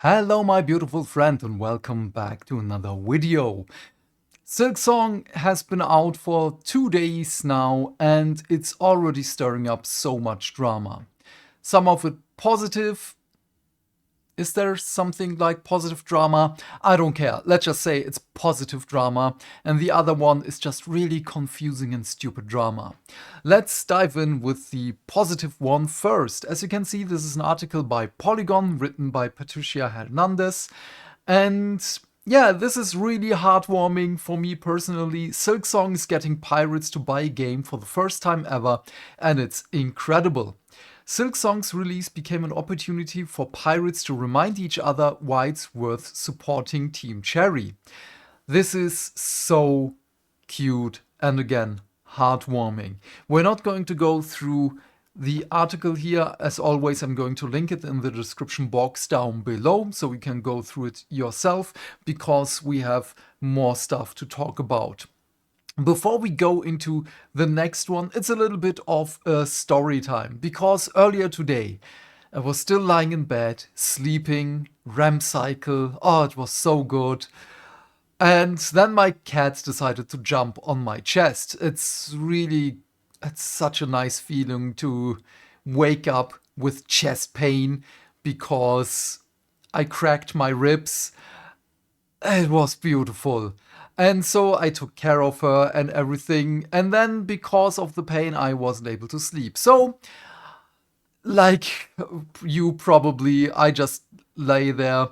Hello my beautiful friend and welcome back to another video. Silksong has been out for 2 days now and it's already stirring up so much drama. Some of it positive. Is there something like positive drama? I don't care. Let's just say it's positive drama. And the other one is just really confusing and stupid drama. Let's dive in with the positive one first. As you can see, this is an article by Polygon written by Patricia Hernandez. And yeah, this is really heartwarming for me personally. Silksong is getting pirates to buy a game for the first time ever, and it's incredible. Silksong's release became an opportunity for pirates to remind each other why it's worth supporting Team Cherry. This is so cute and again, heartwarming. We're not going to go through the article here. As always, I'm going to link it in the description box down below so you can go through it yourself because we have more stuff to talk about. Before we go into the next one, it's a little bit of a story time because earlier today I was still lying in bed, sleeping, REM cycle. Oh, it was so good. And then my cat decided to jump on my chest. It's such a nice feeling to wake up with chest pain because I cracked my ribs. It was beautiful. And so I took care of her and everything. And then because of the pain, I wasn't able to sleep. So, like you probably, I just lay there,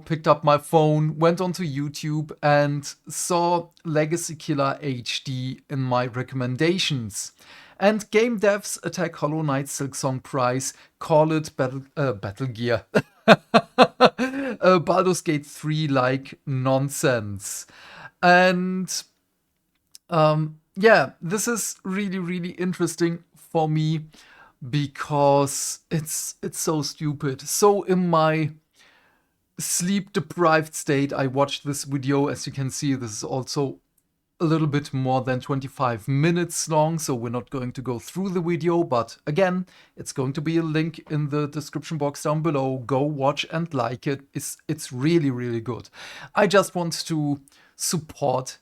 picked up my phone, went onto YouTube and saw Legacy Killer HD in my recommendations. And game devs attack Hollow Knight Silksong Prize, call it Battle Gear. Baldur's Gate 3 like nonsense. And yeah, this is really interesting for me because it's so stupid. So in my sleep deprived state, I watched this video. As you can see, this is also a little bit more than 25 minutes long, so we're not going to go through the video, but again, it's going to be a link in the description box down below. Go watch and like it. It's really good. I just want to support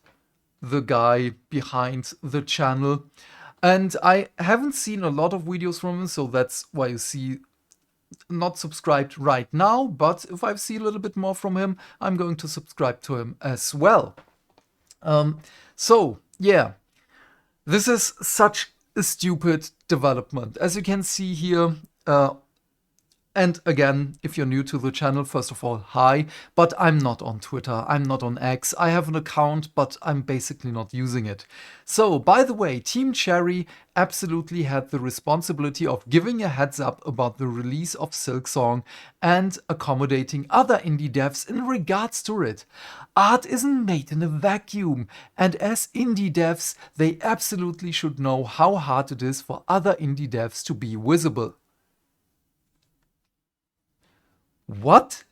the guy behind the channel, and I haven't seen a lot of videos from him, so that's why you see not subscribed right now, but if I see a little bit more from him, I'm going to subscribe to him as well. So, yeah, this is such a stupid development. As you can see here, and again, if you're new to the channel, first of all, hi, but I'm not on Twitter, I'm not on X, I have an account, but I'm basically not using it. So, by the way, Team Cherry absolutely had the responsibility of giving a heads up about the release of Silksong and accommodating other indie devs in regards to it. Art isn't made in a vacuum, and as indie devs, they absolutely should know how hard it is for other indie devs to be visible. What?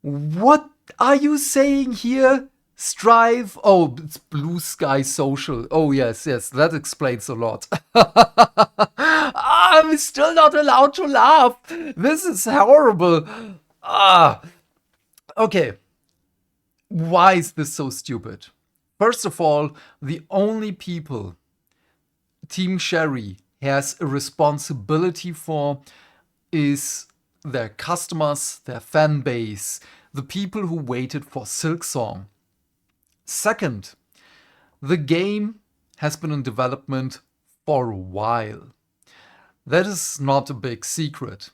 What are you saying here? Strive? Oh, it's Blue Sky Social. Oh, yes, that explains a lot. I'm still not allowed to laugh. This is horrible. Okay. Why is this so stupid? First of all, the only people Team Cherry has a responsibility for is their customers, their fan base, the people who waited for Silksong. Second, the game has been in development for a while. That is not a big secret.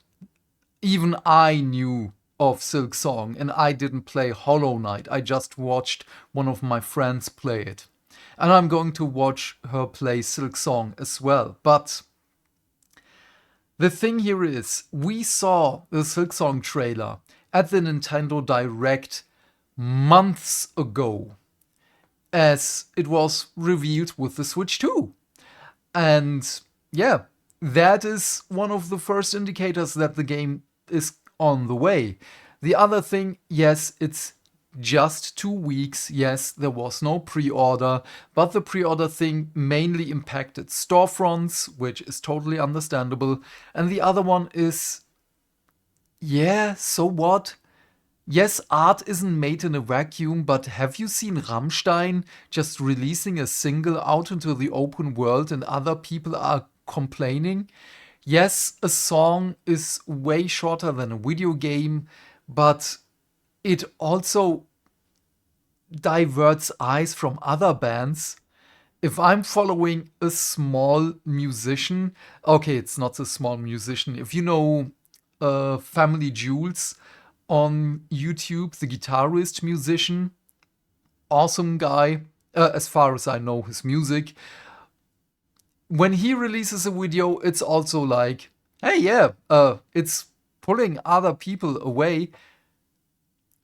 Even I knew of Silksong and I didn't play Hollow Knight. I just watched one of my friends play it. And I'm going to watch her play Silksong as well. But the thing here is, we saw the Silksong trailer at the Nintendo Direct months ago, as it was revealed with the Switch 2. And yeah, that is one of the first indicators that the game is on the way. The other thing, yes, it's just 2 weeks. Yes, there was no pre-order, but the pre-order thing mainly impacted storefronts, which is totally understandable. And the other one is Yeah, so what? Yes, art isn't made in a vacuum, but have you seen Rammstein just releasing a single out into the open world and other people are complaining? Yes, a song is way shorter than a video game, but it also diverts eyes from other bands. If I'm following a small musician, okay, it's not a small musician. If you know Family Jewels on YouTube, the guitarist musician, awesome guy, as far as I know his music. When he releases a video, it's also like, hey, yeah, it's pulling other people away.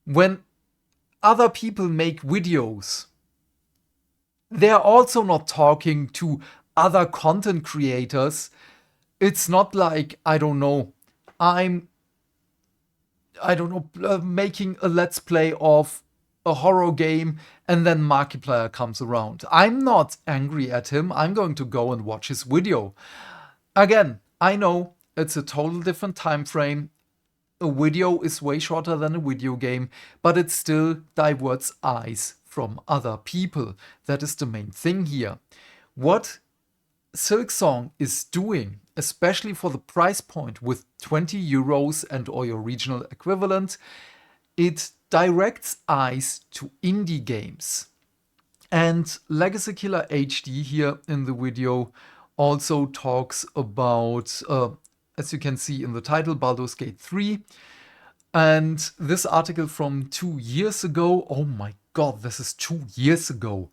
When other people make videos, they're also not talking to other content creators. It's not like, I'm, making a let's play of a horror game and then Markiplier comes around. I'm not angry at him. I'm going to go and watch his video. Again, I know it's a total different time frame. A video is way shorter than a video game, but it still diverts eyes from other people. That is the main thing here. What Silksong is doing, especially for the price point with 20 euros and or your regional equivalent, it directs eyes to indie games. And Legacy Killer HD here in the video also talks about, as you can see in the title, Baldur's Gate 3. And this article from 2 years ago, oh my god, this is 2 years ago.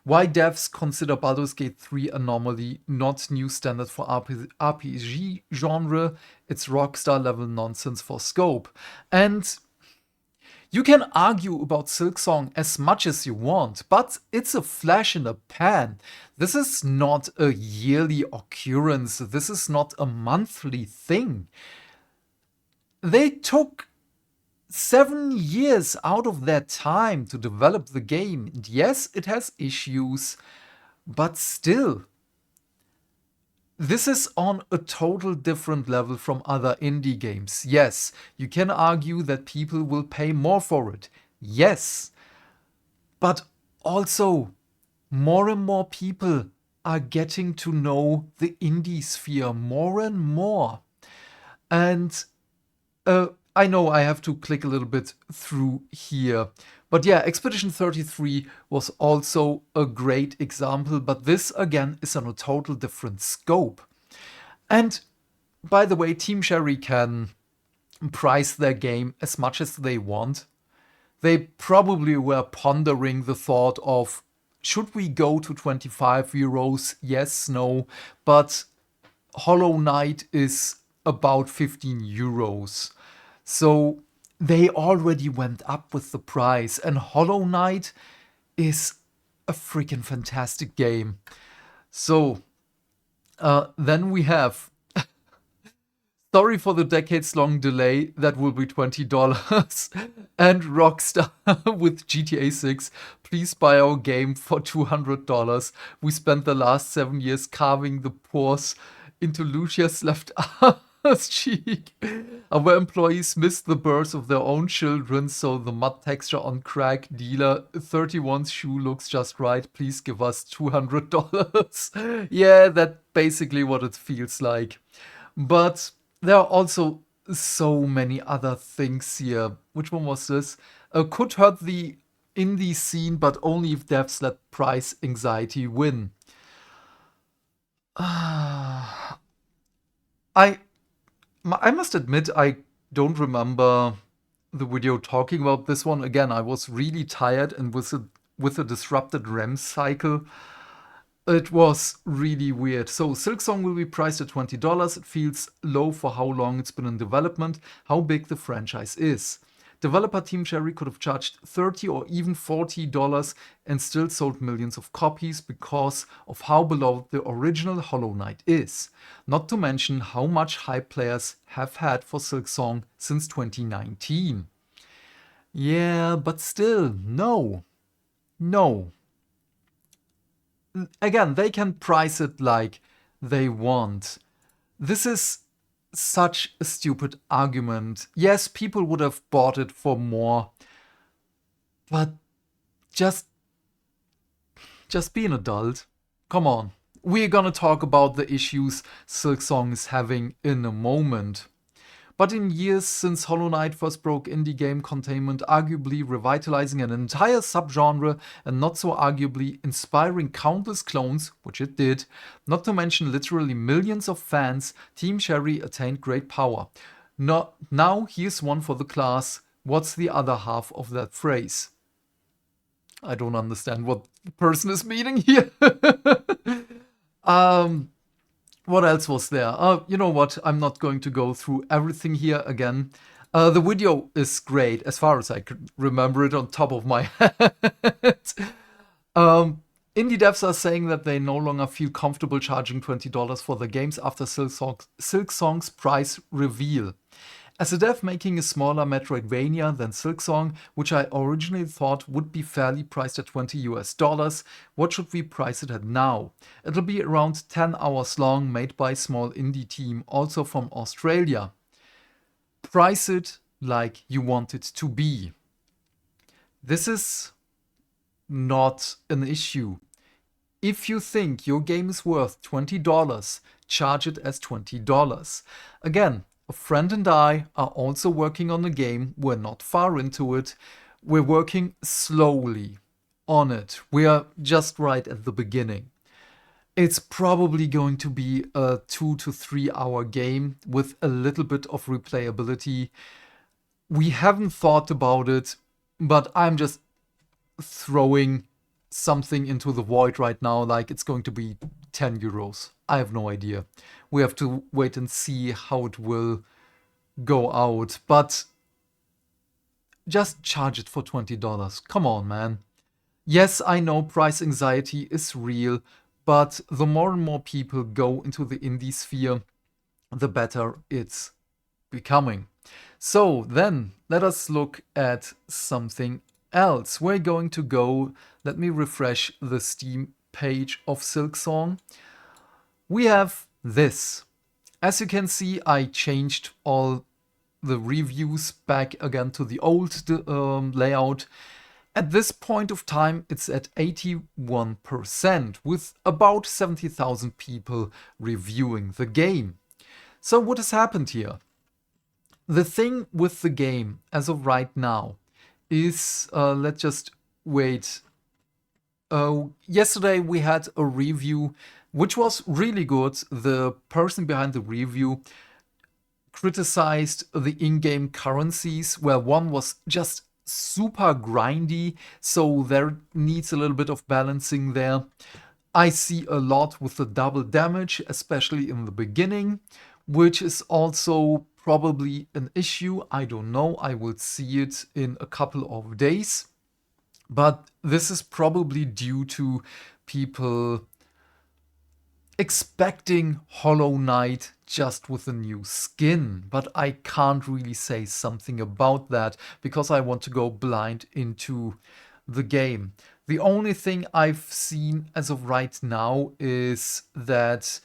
Why devs consider Baldur's Gate 3 anomaly, not new standard for RPG genre, it's Rockstar level nonsense for scope. And you can argue about Silksong as much as you want, but it's a flash in the pan. This is not a yearly occurrence, this is not a monthly thing. They took 7 years out of their time to develop the game. And yes, it has issues, but still, this is on a total different level from other indie games. Yes, you can argue that people will pay more for it. Yes, but also more and more people are getting to know the indie sphere more and more. And I know I have to click a little bit through here. But yeah, Expedition 33 was also a great example, but this again is on a total different scope. And by the way, Team Cherry can price their game as much as they want. They probably were pondering the thought of, should we go to 25 euros? Yes, no. But Hollow Knight is about 15 euros. So they already went up with the price. And Hollow Knight is a freaking fantastic game. So then we have sorry for the decades-long delay, that will be $20. And Rockstar with GTA 6, please buy our game for $200. We spent the last 7 years carving the pores into Lucia's left arse cheek. Our employees missed the births of their own children, so the mud texture on crack dealer 31's shoe looks just right. Please give us $200. Yeah, that's basically what it feels like. But there are also so many other things here. Which one was this? Could hurt the indie scene, but only if devs let price anxiety win. I must admit, I don't remember the video talking about this one. Again, I was really tired and with a disrupted REM cycle. It was really weird. So Silksong will be priced at $20. It feels low for how long it's been in development, how big the franchise is. Developer Team Cherry could have charged $30 or even $40 and still sold millions of copies because of how beloved the original Hollow Knight is. Not to mention how much hype players have had for Silksong since 2019. Yeah, but still, no. No. Again, they can price it like they want. This is such a stupid argument. Yes, people would have bought it for more, but just be an adult. Come on. We're gonna talk about the issues Silksong is having in a moment. But in years since Hollow Knight first broke indie game containment, arguably revitalizing an entire subgenre and not so arguably inspiring countless clones, which it did, not to mention literally millions of fans, Team Cherry attained great power. Now here's one for the class. What's the other half of that phrase? I don't understand what the person is meaning here. What else was there? You know what? I'm not going to go through everything here again. The video is great, as far as I could remember it on top of my head. Indie devs are saying that they no longer feel comfortable charging $20 for the games after Silksong's price reveal. As a dev making a smaller Metroidvania than Silksong, which I originally thought would be fairly priced at $20 US, what should we price it at now? It'll be around 10 hours long, made by a small indie team, also from Australia. Price it like you want it to be. This is not an issue. If you think your game is worth $20, charge it as $20. Again, a friend and I are also working on a game. We're not far into it. We're working slowly on it. We are just right at the beginning. It's probably going to be a 2 to 3 hour game with a little bit of replayability. We haven't thought about it, but I'm just throwing something into the void right now, like it's going to be 10 euros. I have no idea. We have to wait and see how it will go out, but just charge it for $20. Come on, man. Yes, I know price anxiety is real, but the more and more people go into the indie sphere, the better it's becoming. So then, let us look at something else. We're going to go, let me refresh the Steam page of Silksong. We have this. As you can see, I changed all the reviews back again to the old layout. At this point of time, it's at 81%, with about 70,000 people reviewing the game. So what has happened here? The thing with the game, as of right now, is, let's just wait. Yesterday we had a review which was really good. The person behind the review criticized the in-game currencies, where one was just super grindy, so there needs a little bit of balancing there. I see a lot with the double damage, especially in the beginning, which is also probably an issue. I don't know. I will see it in a couple of days. But this is probably due to people expecting Hollow Knight just with a new skin. But I can't really say something about that because I want to go blind into the game. The only thing I've seen as of right now is that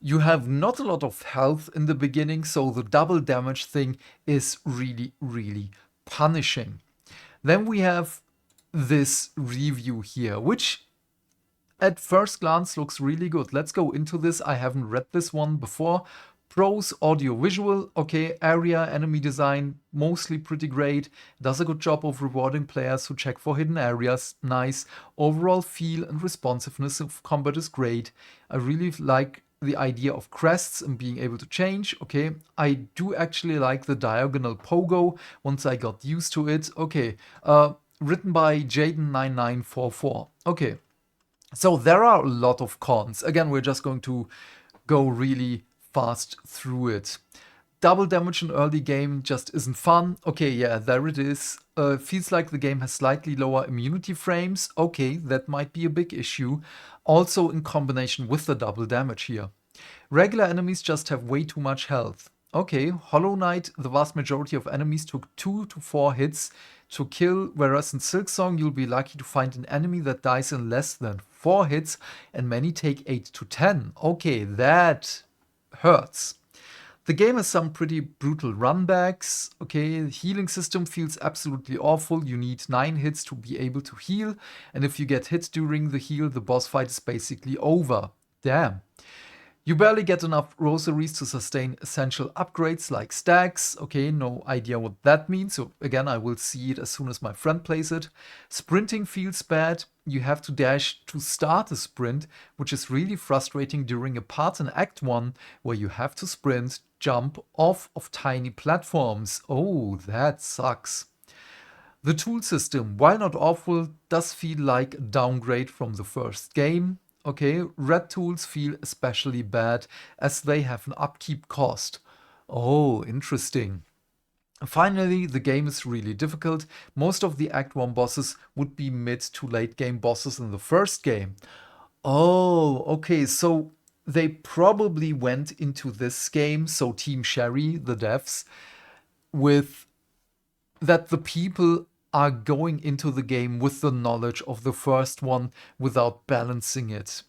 you have not a lot of health in the beginning, so the double damage thing is really, really punishing. Then we have this review here, which at first glance looks really good. Let's go into this. I haven't read this one before. Pros, audio visual, okay, area, enemy design, mostly pretty great. Does a good job of rewarding players who check for hidden areas, nice. Overall feel and responsiveness of combat is great. I really like the idea of crests and being able to change, okay. I do actually like the diagonal pogo once I got used to it, okay. Written by Jaden9944, okay. So there are a lot of cons. Again, we're just going to go really fast through it. Double damage in early game just isn't fun. Okay, yeah, there it is. Feels like the game has slightly lower immunity frames. Okay, that might be a big issue. Also in combination with the double damage here. Regular enemies just have way too much health. Okay, Hollow Knight, the vast majority of enemies took 2 to 4 hits to kill, whereas in Silksong you'll be lucky to find an enemy that dies in less than 4 hits, and many take 8 to 10. Okay, that hurts. The game has some pretty brutal runbacks. Okay, the healing system feels absolutely awful. You need 9 hits to be able to heal, and if you get hit during the heal, the boss fight is basically over. Damn. You barely get enough rosaries to sustain essential upgrades like stacks. Okay, no idea what that means. So again, I will see it as soon as my friend plays it. Sprinting feels bad. You have to dash to start a sprint, which is really frustrating during a part in Act 1 where you have to sprint, jump off of tiny platforms. Oh, that sucks. The tool system, while not awful, does feel like a downgrade from the first game. Okay, red tools feel especially bad as they have an upkeep cost. Oh, interesting. Finally, the game is really difficult. Most of the Act 1 bosses would be mid to late game bosses in the first game. Oh, okay, so they probably went into this game, so Team Sherry, the devs, with that the people are going into the game with the knowledge of the first one without balancing it.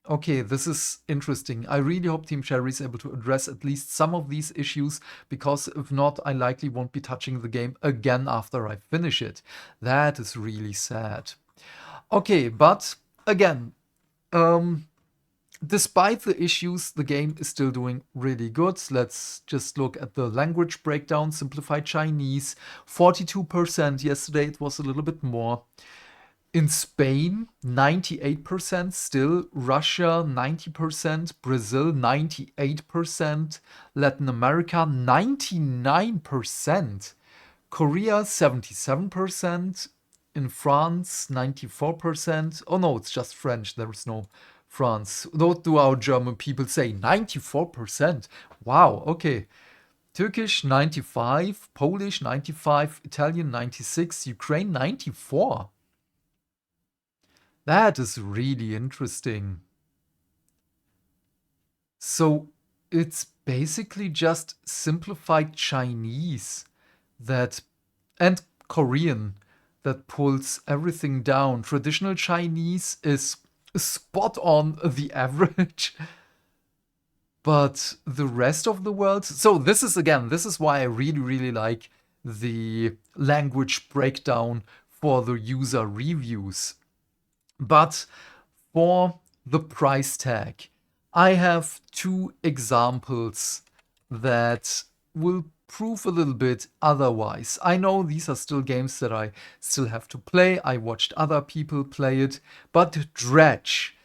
Okay, this is interesting. I really hope Team Cherry is able to address at least some of these issues, because if not, I likely won't be touching the game again after I finish it. That is really sad. Okay, but again, despite the issues, the game is still doing really good. Let's just look at the language breakdown. Simplified Chinese, 42%. Yesterday it was a little bit more. In Spain, 98% still. Russia, 90%. Brazil, 98%. Latin America, 99%. Korea, 77%. In France, 94%. Oh no, it's just French. There is no France. What do our German people say? 94%. Wow, okay. Turkish, 95. Polish, 95. Italian, 96. Ukraine, 94. That is really interesting. So it's basically just simplified Chinese that, and Korean, that pulls everything down. Traditional Chinese is spot on the average. But the rest of the world. So this is why I really, really like the language breakdown for the user reviews. But for the price tag, I have 2 examples that will prove a little bit otherwise. I know these are still games that I still have to play. I watched other people play it. But Dredge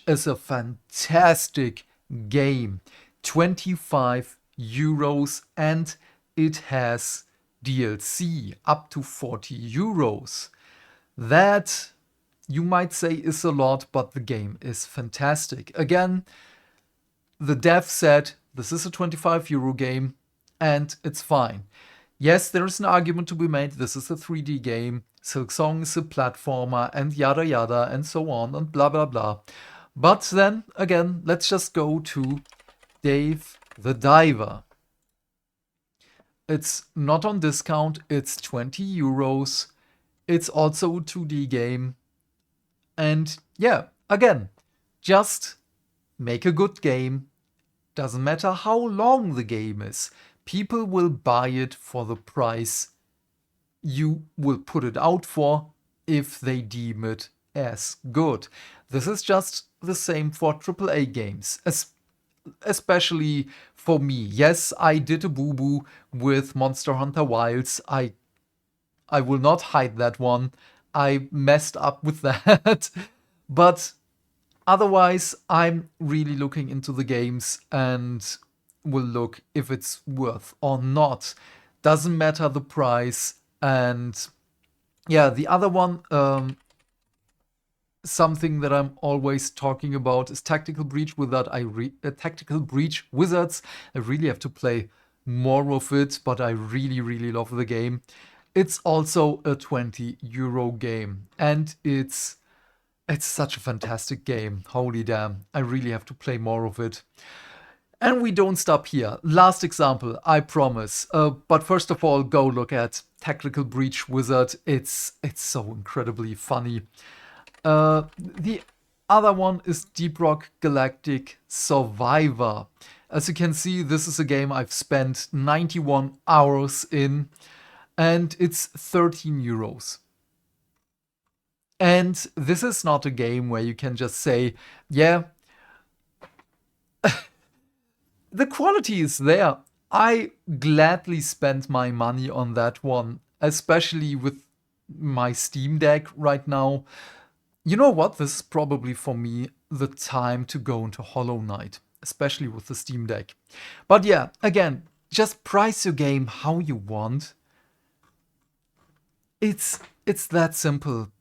is a fantastic game. 25 euros, and it has DLC up to 40 euros. That, you might say, is a lot, but the game is fantastic. Again, the dev said this is a 25 euro game and it's fine. Yes, there is an argument to be made. This is a 3D game. Silksong is a platformer and yada yada and so on and blah blah blah. But then again, let's just go to Dave the Diver. It's not on discount. It's 20 euros. It's also a 2D game. And yeah, again, just make a good game. Doesn't matter how long the game is. People will buy it for the price you will put it out for if they deem it as good. This is just the same for AAA games, especially for me. Yes, I did a boo-boo with Monster Hunter Wilds. I will not hide that one. I messed up with that. But otherwise, I'm really looking into the games and will look if it's worth or not. Doesn't matter the price. And yeah, the other one, something that I'm always talking about is Tactical Breach Wizard. Tactical Breach Wizards. I really have to play more of it, but I really, really love the game. It's also a 20 euro game, and it's such a fantastic game. Holy damn, I really have to play more of it. And we don't stop here. Last example, I promise. But first of all, go look at Tactical Breach Wizard. It's so incredibly funny. The other one is Deep Rock Galactic Survivor. As you can see, this is a game I've spent 91 hours in, and it's 13 euros. And this is not a game where you can just say, yeah, the quality is there. I gladly spent my money on that one, especially with my Steam Deck right now. You know what? This is probably for me the time to go into Hollow Knight, especially with the Steam Deck. But yeah, again, just price your game how you want. It's that simple.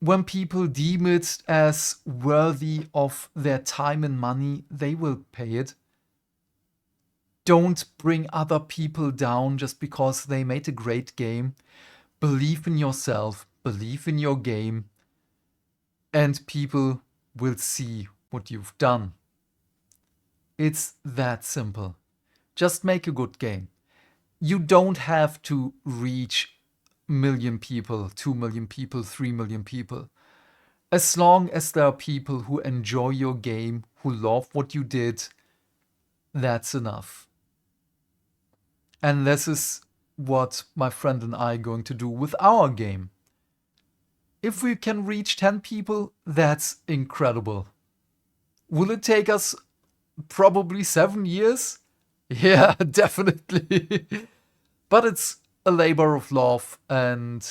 When people deem it as worthy of their time and money, they will pay it. Don't bring other people down just because they made a great game. Believe in yourself, believe in your game, and people will see what you've done. It's that simple. Just make a good game. You don't have to reach million people, 2 million people, 3 million people. As long as there are people who enjoy your game, who love what you did, that's enough. And this is what my friend and I are going to do with our game. If we can reach 10 people, that's incredible. Will it take us probably 7 years? Yeah, definitely. But it's a labor of love, and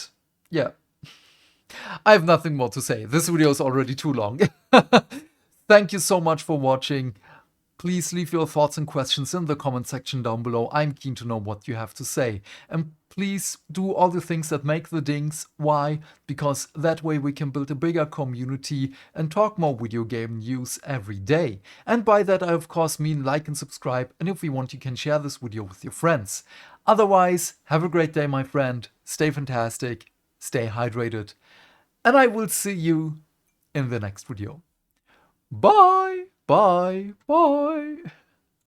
yeah. I have nothing more to say. This video is already too long. Thank you so much for watching. Please leave your thoughts and questions in the comment section down below. I'm keen to know what you have to say. And please do all the things that make the dings. Why? Because that way we can build a bigger community and talk more video game news every day. And by that I of course mean like and subscribe, and if you want you can share this video with your friends. Otherwise, have a great day my friend, stay fantastic, stay hydrated, and I will see you in the next video. Bye! Bye! Bye!